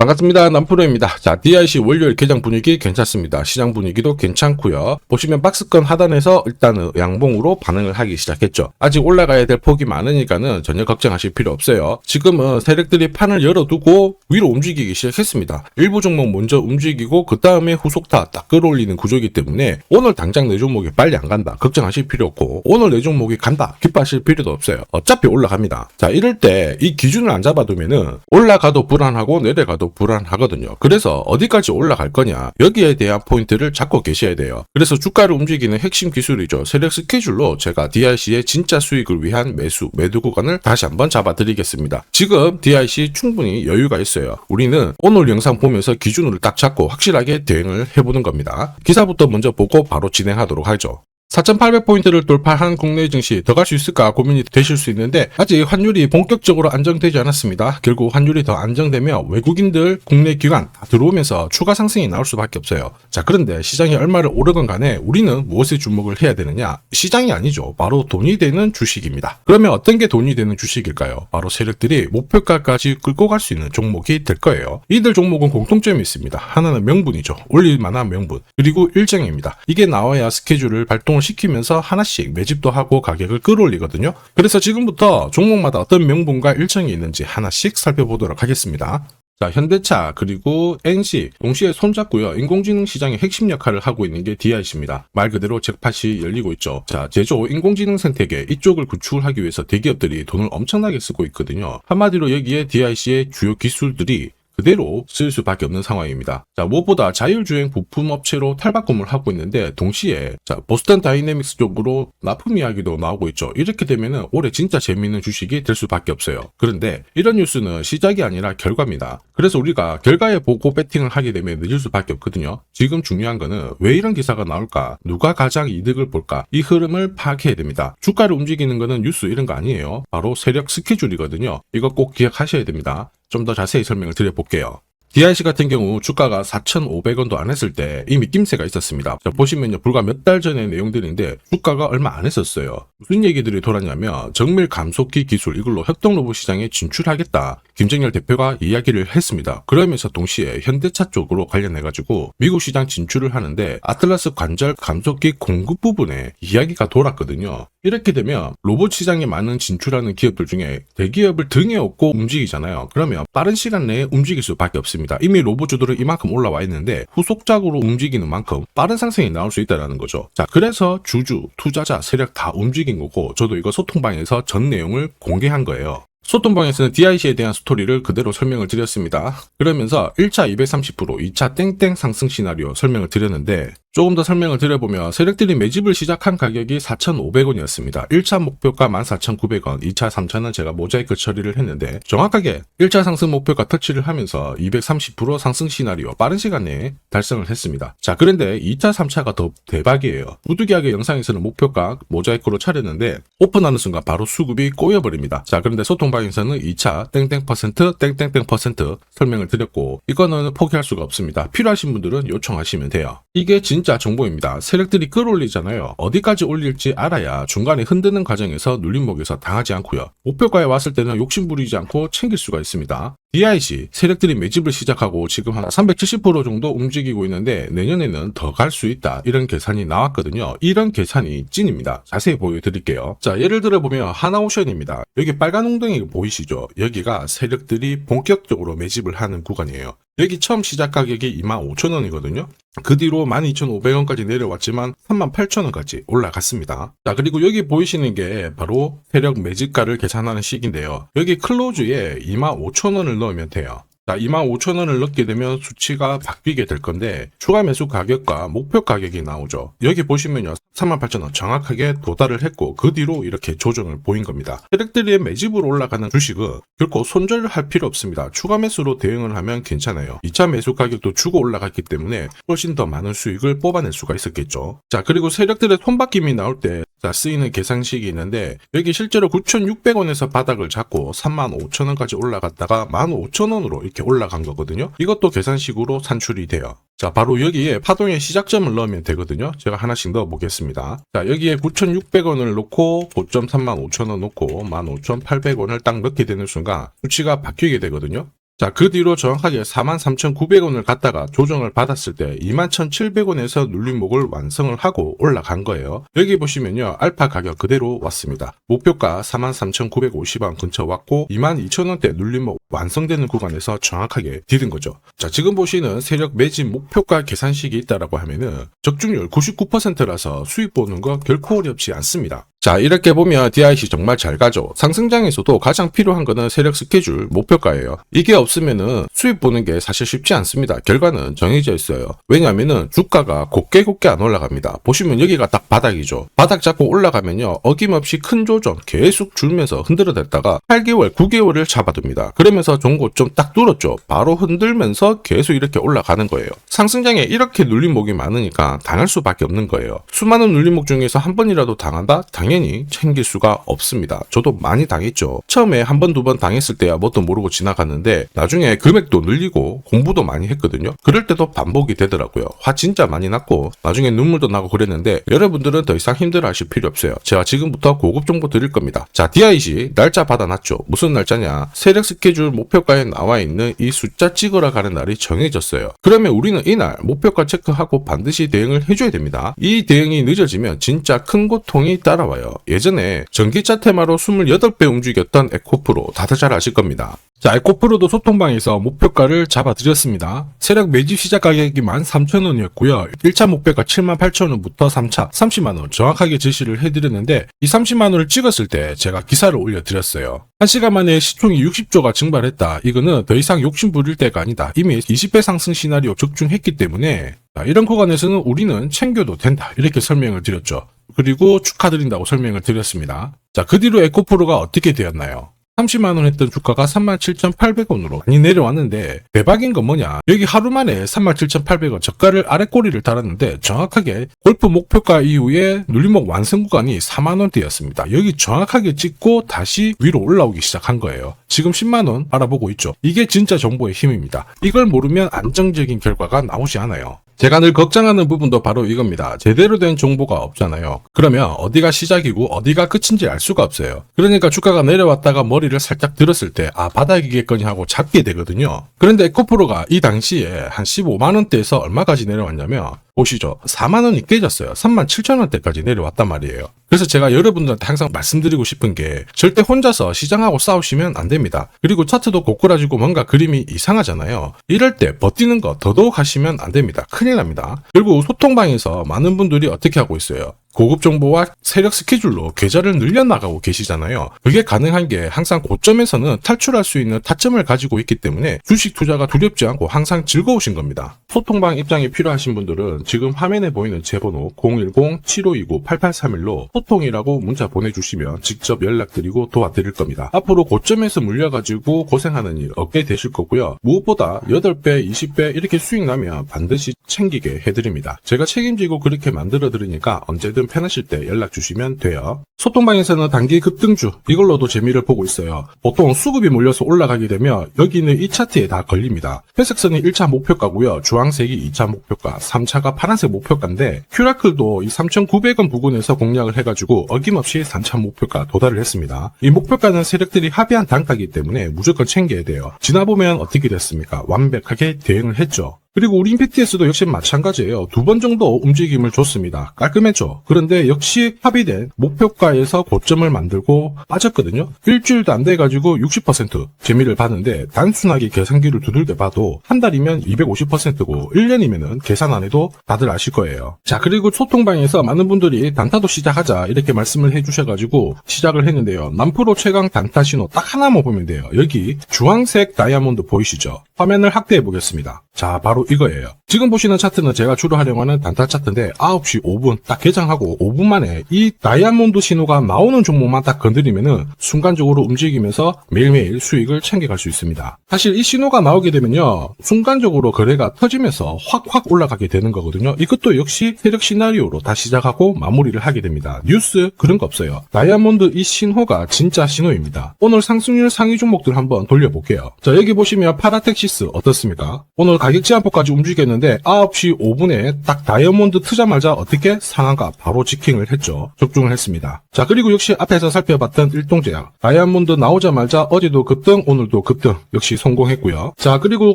반갑습니다. 남프로입니다. 자, DIC 월요일 개장 분위기 괜찮습니다. 시장 분위기도 괜찮고요. 보시면 박스권 하단에서 일단은 양봉으로 반응을 하기 시작했죠. 아직 올라가야 될 폭이 많으니까는 전혀 걱정하실 필요 없어요. 지금은 세력들이 판을 열어두고 위로 움직이기 시작했습니다. 일부 종목 먼저 움직이고 그 다음에 후속타 딱 끌어올리는 구조이기 때문에 오늘 당장 내 종목이 빨리 안 간다 걱정하실 필요 없고, 오늘 내 종목이 간다 기뻐하실 필요도 없어요. 어차피 올라갑니다. 자, 이럴 때 이 기준을 안 잡아두면은 올라가도 불안하고 내려가도 불안하거든요. 그래서 어디까지 올라갈 거냐, 여기에 대한 포인트를 잡고 계셔야 돼요. 그래서 주가를 움직이는 핵심 기술이죠. 세력 스케줄로 제가 DIC의 진짜 수익을 위한 매도 구간을 다시 한번 잡아드리겠습니다. 지금 DIC 충분히 여유가 있어요. 우리는 오늘 영상 보면서 기준을 딱 잡고 확실하게 대응을 해보는 겁니다. 기사부터 먼저 보고 바로 진행하도록 하죠. 4,800포인트를 돌파한 국내 증시 더 갈 수 있을까 고민이 되실 수 있는데, 아직 환율이 본격적으로 안정되지 않았습니다. 결국 환율이 더 안정되면 외국인들, 국내 기관 다 들어오면서 추가 상승이 나올 수밖에 없어요. 자, 그런데 시장이 얼마를 오르건 간에 우리는 무엇에 주목을 해야 되느냐? 시장이 아니죠. 바로 돈이 되는 주식입니다. 그러면 어떤 게 돈이 되는 주식일까요? 바로 세력들이 목표가까지 끌고 갈 수 있는 종목이 될 거예요. 이들 종목은 공통점이 있습니다. 하나는 명분이죠. 올릴 만한 명분. 그리고 일정입니다. 이게 나와야 스케줄을 발동을 시키면서 하나씩 매집도 하고 가격을 끌어올리거든요. 그래서 지금부터 종목마다 어떤 명분과 일정이 있는지 하나씩 살펴보도록 하겠습니다. 자, 현대차 그리고 NC 동시에 손잡고요. 인공지능 시장의 핵심 역할을 하고 있는 게 DIC입니다. 말 그대로 잭팟이 열리고 있죠. 자, 제조 인공지능 생태계 이쪽을 구축하기 위해서 대기업들이 돈을 엄청나게 쓰고 있거든요. 한마디로 여기에 DIC의 주요 기술들이 그대로 쓸 수밖에 없는 상황입니다. 자, 무엇보다 자율주행 부품업체로 탈바꿈을 하고 있는데, 동시에 자, 보스턴 다이내믹스 쪽으로 납품 이야기도 나오고 있죠. 이렇게 되면은 올해 진짜 재미있는 주식이 될 수밖에 없어요. 그런데 이런 뉴스는 시작이 아니라 결과입니다. 그래서 우리가 결과에 보고 배팅을 하게 되면 늦을 수밖에 없거든요. 지금 중요한 거는 왜 이런 기사가 나올까, 누가 가장 이득을 볼까, 이 흐름을 파악해야 됩니다. 주가를 움직이는 거는 뉴스 이런 거 아니에요. 바로 세력 스케줄이거든요. 이거 꼭 기억하셔야 됩니다. 좀 더 자세히 설명을 드려볼게요. DIC 같은 경우 주가가 4,500원도 안 했을 때 이미 낌새가 있었습니다. 자, 보시면요, 불과 몇 달 전의 내용들인데 주가가 얼마 안 했었어요. 무슨 얘기들이 돌았냐면 정밀 감속기 기술 이걸로 협동로봇 시장에 진출하겠다, 김정열 대표가 이야기를 했습니다. 그러면서 동시에 현대차 쪽으로 관련해가지고 미국 시장 진출을 하는데 아틀라스 관절 감속기 공급 부분에 이야기가 돌았거든요. 이렇게 되면 로봇 시장에 많은 진출하는 기업들 중에 대기업을 등에 업고 움직이잖아요. 그러면 빠른 시간 내에 움직일 수밖에 없습니다. 이미 로봇주들은 이만큼 올라와 있는데 후속작으로 움직이는 만큼 빠른 상승이 나올 수 있다는 거죠. 자, 그래서 주주, 투자자, 세력 다 움직인 거고, 저도 이거 소통방에서 전 내용을 공개한 거예요. 소통방에서는 DIC에 대한 스토리를 그대로 설명을 드렸습니다. 그러면서 1차 230%, 2차 땡땡 상승 시나리오 설명을 드렸는데, 조금 더 설명을 드려보면 세력들이 매집을 시작한 가격이 4,500원이었습니다. 1차 목표가 14,900원, 2차, 3차는 제가 모자이크 처리를 했는데 정확하게 1차 상승 목표가 터치를 하면서 230% 상승 시나리오 빠른 시간 내에 달성을 했습니다. 자, 그런데 2차, 3차가 더 대박이에요. 부득이하게 영상에서는 목표가 모자이크로 차렸는데 오픈하는 순간 바로 수급이 꼬여버립니다. 자, 그런데 소통방에서는 2차 땡땡 퍼센트, 땡땡땡 퍼센트 설명을 드렸고, 이거는 포기할 수가 없습니다. 필요하신 분들은 요청하시면 돼요. 이게 진짜 정보입니다. 세력들이 끌어올리잖아요. 어디까지 올릴지 알아야 중간에 흔드는 과정에서 눌림목에서 당하지 않고요. 목표가에 왔을 때는 욕심 부리지 않고 챙길 수가 있습니다. DIC 세력들이 매집을 시작하고 지금 한 370% 정도 움직이고 있는데 내년에는 더 갈 수 있다, 이런 계산이 나왔거든요. 이런 계산이 찐입니다. 자세히 보여드릴게요. 자, 예를 들어 보면 하나오션입니다. 여기 빨간 웅덩이 보이시죠? 여기가 세력들이 본격적으로 매집을 하는 구간이에요. 여기 처음 시작 가격이 25,000원이거든요. 그 뒤로 12,500원까지 내려왔지만 38,000원까지 올라갔습니다. 자, 그리고 여기 보이시는 게 바로 세력 매집가를 계산하는 식인데요. 여기 클로즈에 25,000원을 넣으면 돼요. 자, 25,000원을 넣게 되면 수치가 바뀌게 될 건데 추가 매수 가격과 목표 가격이 나오죠. 여기 보시면요, 38,000원 정확하게 도달을 했고 그 뒤로 이렇게 조정을 보인 겁니다. 세력들이 매집으로 올라가는 주식은 결코 손절할 필요 없습니다. 추가 매수로 대응을 하면 괜찮아요. 2차 매수 가격도 주고 올라갔기 때문에 훨씬 더 많은 수익을 뽑아낼 수가 있었겠죠. 자, 그리고 세력들의 손바뀜이 나올 때 쓰이는 계산식이 있는데, 여기 실제로 9,600원에서 바닥을 잡고 35,000원까지 올라갔다가 15,000원으로 이렇게 올라간 거거든요. 이것도 계산식으로 산출이 돼요. 자, 바로 여기에 파동의 시작점을 넣으면 되거든요. 제가 하나씩 넣어 보겠습니다. 자, 여기에 9,600원을 놓고 고점 35,000원 놓고 15,800원을 딱 넣게 되는 순간 수치가 바뀌게 되거든요. 자, 그 뒤로 정확하게 43,900원을 갖다가 조정을 받았을 때 21,700원에서 눌림목을 완성을 하고 올라간 거예요. 여기 보시면요, 알파 가격 그대로 왔습니다. 목표가 43,950원 근처 왔고 22,000원대 눌림목 완성되는 구간에서 정확하게 디딘 거죠. 자, 지금 보시는 세력 매집 목표가 계산식이 있다라고 하면은 적중률 99%라서 수익 보는 거 결코 어렵지 않습니다. 자, 이렇게 보면 DIC 정말 잘 가죠. 상승장에서도 가장 필요한 거는 세력 스케줄 목표가예요. 이게 없으면은 수익 보는 게 사실 쉽지 않습니다. 결과는 정해져 있어요. 왜냐하면은 주가가 곱게 안 올라갑니다. 보시면 여기가 딱 바닥이죠. 바닥 잡고 올라가면요, 어김없이 큰 조정 계속 줄면서 흔들어댔다가 8개월, 9개월을 잡아둡니다. 그러면서 종고 좀 딱 뚫었죠. 바로 흔들면서 계속 이렇게 올라가는 거예요. 상승장에 이렇게 눌림목이 많으니까 당할 수밖에 없는 거예요. 수많은 눌림목 중에서 한 번이라도 당한다? 당연히 챙길 수가 없습니다. 저도 많이 당했죠. 처음에 한 번, 두 번 당했을 때야 뭣도 모르고 지나갔는데 나중에 금액도 늘리고 공부도 많이 했거든요. 그럴 때도 반복이 되더라고요. 화 진짜 많이 났고 나중에 눈물도 나고 그랬는데 여러분들은 더 이상 힘들어 하실 필요 없어요. 제가 지금부터 고급 정보 드릴 겁니다. 자, DIC 날짜 받아놨죠. 무슨 날짜냐? 세력 스케줄 목표가에 나와 있는 이 숫자 찍으러 가는 날이 정해졌어요. 그러면 우리는 이날 목표가 체크하고 반드시 대응을 해줘야 됩니다. 이 대응이 늦어지면 진짜 큰 고통이 따라와요. 예전에 전기차 테마로 28배 움직였던 에코프로 다들 잘 아실 겁니다. 자, 에코프로도 소통방에서 목표가를 잡아드렸습니다. 세력 매집 시작 가격이 13,000원이었고요. 1차 목표가 78,000원부터 3차 30만원 정확하게 제시를 해드렸는데 이 30만원을 찍었을 때 제가 기사를 올려드렸어요. 1시간 만에 시총이 60조가 증발했다. 이거는 더 이상 욕심 부릴 때가 아니다. 이미 20배 상승 시나리오 적중했기 때문에 이런 구간에서는 우리는 챙겨도 된다. 이렇게 설명을 드렸죠. 그리고 축하드린다고 설명을 드렸습니다. 자, 그 뒤로 에코프로가 어떻게 되었나요? 30만원 했던 주가가 37,800원으로 많이 내려왔는데 대박인 건 뭐냐, 여기 하루 만에 37,800원 저가를 아래꼬리를 달았는데 정확하게 골프 목표가 이후에 눌림목 완성 구간이 4만원대였습니다. 여기 정확하게 찍고 다시 위로 올라오기 시작한 거예요. 지금 10만원 바라보고 있죠. 이게 진짜 정보의 힘입니다. 이걸 모르면 안정적인 결과가 나오지 않아요. 제가 늘 걱정하는 부분도 바로 이겁니다. 제대로 된 정보가 없잖아요. 그러면 어디가 시작이고 어디가 끝인지 알 수가 없어요. 그러니까 주가가 내려왔다가 머리를 살짝 들었을 때 바닥이겠거니 하고 잡게 되거든요. 그런데 에코프로가 이 당시에 한 15만원대에서 얼마까지 내려왔냐면 보시죠. 4만원이 깨졌어요. 37,000원대까지 내려왔단 말이에요. 그래서 제가 여러분들한테 항상 말씀드리고 싶은 게 절대 혼자서 시장하고 싸우시면 안 됩니다. 그리고 차트도 고꾸라지고 뭔가 그림이 이상하잖아요. 이럴 때 버티는 거 더더욱 하시면 안 됩니다. 큰일 납니다. 그리고 소통방에서 많은 분들이 어떻게 하고 있어요? 고급 정보와 세력 스케줄로 계좌를 늘려나가고 계시잖아요. 그게 가능한 게 항상 고점에서는 탈출할 수 있는 타점을 가지고 있기 때문에 주식 투자가 두렵지 않고 항상 즐거우신 겁니다. 소통방 입장이 필요하신 분들은 지금 화면에 보이는 제 번호 010-7529-8831로 소통이라고 문자 보내주시면 직접 연락드리고 도와드릴 겁니다. 앞으로 고점에서 물려가지고 고생하는 일 없게 되실 거고요. 무엇보다 8배, 20배 이렇게 수익 나면 반드시 챙기게 해드립니다. 제가 책임지고 그렇게 만들어 드리니까 언제든 편하실 때 연락 주시면 돼요. 소통방에서는 단기 급등주 이걸로도 재미를 보고 있어요. 보통 수급이 몰려서 올라가게 되면 여기는 이 차트에 다 걸립니다. 회색선이 1차 목표가고요. 주황색이 2차 목표가, 3차가 파란색 목표가인데 큐라클도 이 3,900원 부근에서 공략을 해가지고 어김없이 3차 목표가 도달을 했습니다. 이 목표가는 세력들이 합의한 단가이기 때문에 무조건 챙겨야 돼요. 지나보면 어떻게 됐습니까? 완벽하게 대응을 했죠. 그리고 우리 임팩트에서도 역시 마찬가지예요. 2번 정도 움직임을 줬습니다. 깔끔했죠. 그런데 역시 합의된 목표가에서 고점을 만들고 빠졌거든요. 일주일도 안 돼가지고 60% 재미를 봤는데 단순하게 계산기를 두들겨 봐도 한 달이면 250%고 1년이면은 계산 안 해도 다들 아실 거예요. 자, 그리고 소통방에서 많은 분들이 단타도 시작하자 이렇게 말씀을 해주셔가지고 시작을 했는데요. 남프로 최강 단타 신호 딱 하나만 보면 돼요. 여기 주황색 다이아몬드 보이시죠? 화면을 확대해 보겠습니다. 자, 바로 이거예요. 지금 보시는 차트는 제가 주로 활용하는 단타 차트인데 9시 5분 딱 개장하고 5분 만에 이 다이아몬드 신호가 나오는 종목만 딱 건드리면은 순간적으로 움직이면서 매일매일 수익을 챙겨갈 수 있습니다. 사실 이 신호가 나오게 되면요, 순간적으로 거래가 터지면서 확 올라가게 되는 거거든요. 이것도 역시 세력 시나리오로 다 시작하고 마무리를 하게 됩니다. 뉴스 그런 거 없어요. 다이아몬드 이 신호가 진짜 신호입니다. 오늘 상승률 상위 종목들 한번 돌려볼게요. 자, 여기 보시면 파라텍시스 어떻습니까? 오늘 가격 제한폭 정도까지 움직였는데 9시 5분에 딱 다이아몬드 트자마자 어떻게 상한가 바로 지킹을 했죠. 적중을 했습니다. 자, 그리고 역시 앞에서 살펴봤던 일동제약. 다이아몬드 나오자마자 어제도 급등, 오늘도 급등 역시 성공했고요. 자, 그리고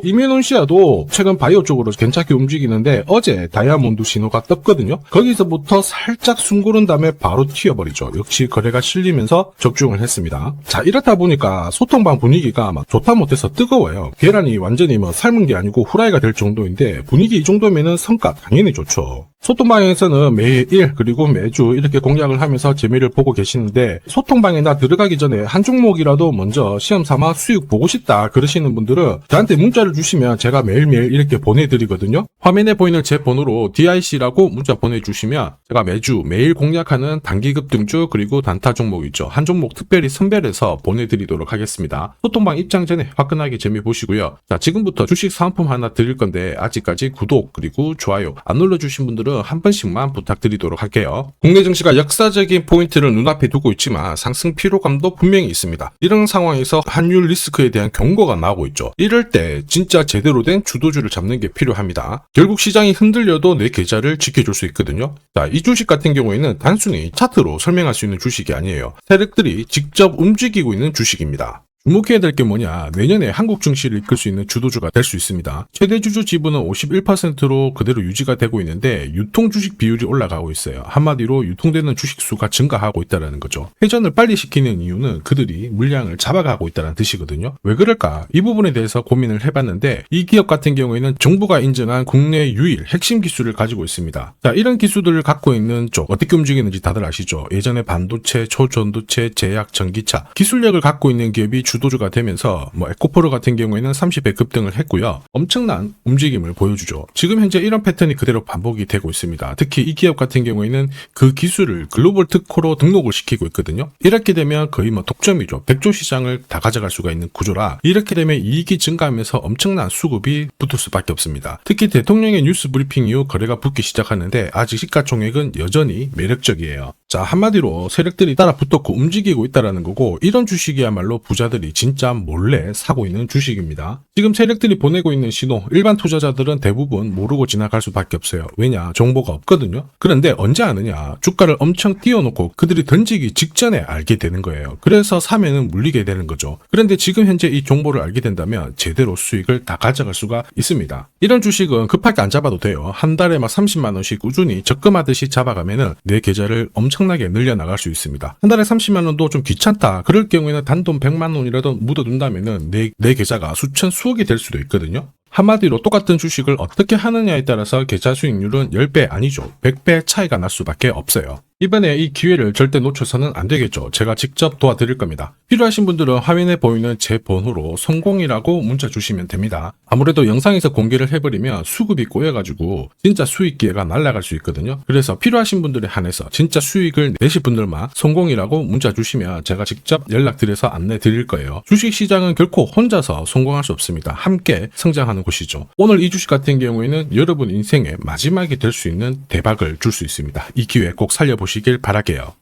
이메논시아도 최근 바이오 쪽으로 괜찮게 움직이는데 어제 다이아몬드 신호가 떴거든요. 거기서부터 살짝 숨 고른 다음에 바로 튀어버리죠. 역시 거래가 실리면서 적중을 했습니다. 자, 이렇다 보니까 소통방 분위기가 막 좋다 못해서 뜨거워요. 계란이 완전히 뭐 삶은 게 아니고 후라이가 될 정도인데 분위기 이 정도면은 성과 당연히 좋죠. 소통방에서는 매일 그리고 매주 이렇게 공략을 하면서 재미를 보고 계시는데 소통방에 나 들어가기 전에 한 종목이라도 먼저 시험 삼아 수익 보고 싶다 그러시는 분들은 저한테 문자를 주시면 제가 매일매일 이렇게 보내드리거든요. 화면에 보이는 제 번호로 DIC라고 문자 보내주시면 제가 매일 공략하는 단기 급등주 그리고 단타 종목 있죠. 한 종목 특별히 선별해서 보내드리도록 하겠습니다. 소통방 입장 전에 화끈하게 재미 보시고요. 자, 지금부터 주식 사은품 하나 드릴 건데 아직까지 구독 그리고 좋아요 안 눌러주신 분들은 한 번씩만 부탁드리도록 할게요. 국내 증시가 역사적인 포인트를 눈앞에 두고 있지만 상승 피로감도 분명히 있습니다. 이런 상황에서 환율 리스크에 대한 경고가 나오고 있죠. 이럴 때 진짜 제대로 된 주도주를 잡는 게 필요합니다. 결국 시장이 흔들려도 내 계좌를 지켜줄 수 있거든요. 자, 이 주식 같은 경우에는 단순히 차트로 설명할 수 있는 주식이 아니에요. 세력들이 직접 움직이고 있는 주식입니다. 주목해야 될 게 뭐냐, 내년에 한국 증시를 이끌 수 있는 주도주가 될 수 있습니다. 최대 주주 지분은 51%로 그대로 유지가 되고 있는데 유통 주식 비율이 올라가고 있어요. 한마디로 유통되는 주식 수가 증가하고 있다는 거죠. 회전을 빨리 시키는 이유는 그들이 물량을 잡아가고 있다는 뜻이거든요. 왜 그럴까? 이 부분에 대해서 고민을 해봤는데 이 기업 같은 경우에는 정부가 인정한 국내 유일 핵심 기술을 가지고 있습니다. 자, 이런 기술들을 갖고 있는 쪽 어떻게 움직이는지 다들 아시죠? 예전에 반도체, 초전도체, 제약, 전기차 기술력을 갖고 있는 기업이 주도주가 되면서 에코프로 같은 경우에는 30배 급등을 했고요. 엄청난 움직임을 보여주죠. 지금 현재 이런 패턴이 그대로 반복이 되고 있습니다. 특히 이 기업 같은 경우에는 그 기술을 글로벌 특허로 등록을 시키고 있거든요. 이렇게 되면 거의 독점이죠. 100조 시장을 다 가져갈 수가 있는 구조라 이렇게 되면 이익이 증가하면서 엄청난 수급이 붙을 수밖에 없습니다. 특히 대통령의 뉴스 브리핑 이후 거래가 붙기 시작하는데 아직 시가총액은 여전히 매력적이에요. 자, 한마디로 세력들이 따라 붙었고 움직이고 있다는 거고 이런 주식이야말로 부자들이 진짜 몰래 사고 있는 주식입니다. 지금 세력들이 보내고 있는 신호 일반 투자자들은 대부분 모르고 지나갈 수밖에 없어요. 왜냐? 정보가 없거든요. 그런데 언제 아느냐? 주가를 엄청 띄워놓고 그들이 던지기 직전에 알게 되는 거예요. 그래서 사면은 물리게 되는 거죠. 그런데 지금 현재 이 정보를 알게 된다면 제대로 수익을 다 가져갈 수가 있습니다. 이런 주식은 급하게 안 잡아도 돼요. 한 달에 30만 원씩 꾸준히 적금하듯이 잡아가면은 내 계좌를 엄청나게 늘려나갈 수 있습니다. 한 달에 30만 원도 좀 귀찮다. 그럴 경우에는 단돈 100만 원이라도 묻어둔다면은 내 계좌가 수천 수억이 될 수도 있거든요. 한마디로 똑같은 주식을 어떻게 하느냐에 따라서 계좌 수익률은 10배 아니죠. 100배 차이가 날 수밖에 없어요. 이번에 이 기회를 절대 놓쳐서는 안 되겠죠. 제가 직접 도와드릴 겁니다. 필요하신 분들은 화면에 보이는 제 번호로 성공이라고 문자 주시면 됩니다. 아무래도 영상에서 공개를 해버리면 수급이 꼬여가지고 진짜 수익 기회가 날아갈 수 있거든요. 그래서 필요하신 분들에 한해서 진짜 수익을 내실 분들만 성공이라고 문자 주시면 제가 직접 연락드려서 안내 드릴 거예요. 주식시장은 결코 혼자서 성공할 수 없습니다. 함께 성장하는 곳이죠. 오늘 이 주식 같은 경우에는 여러분 인생의 마지막이 될 수 있는 대박을 줄 수 있습니다. 이 기회 꼭 살려보시길 바랄게요.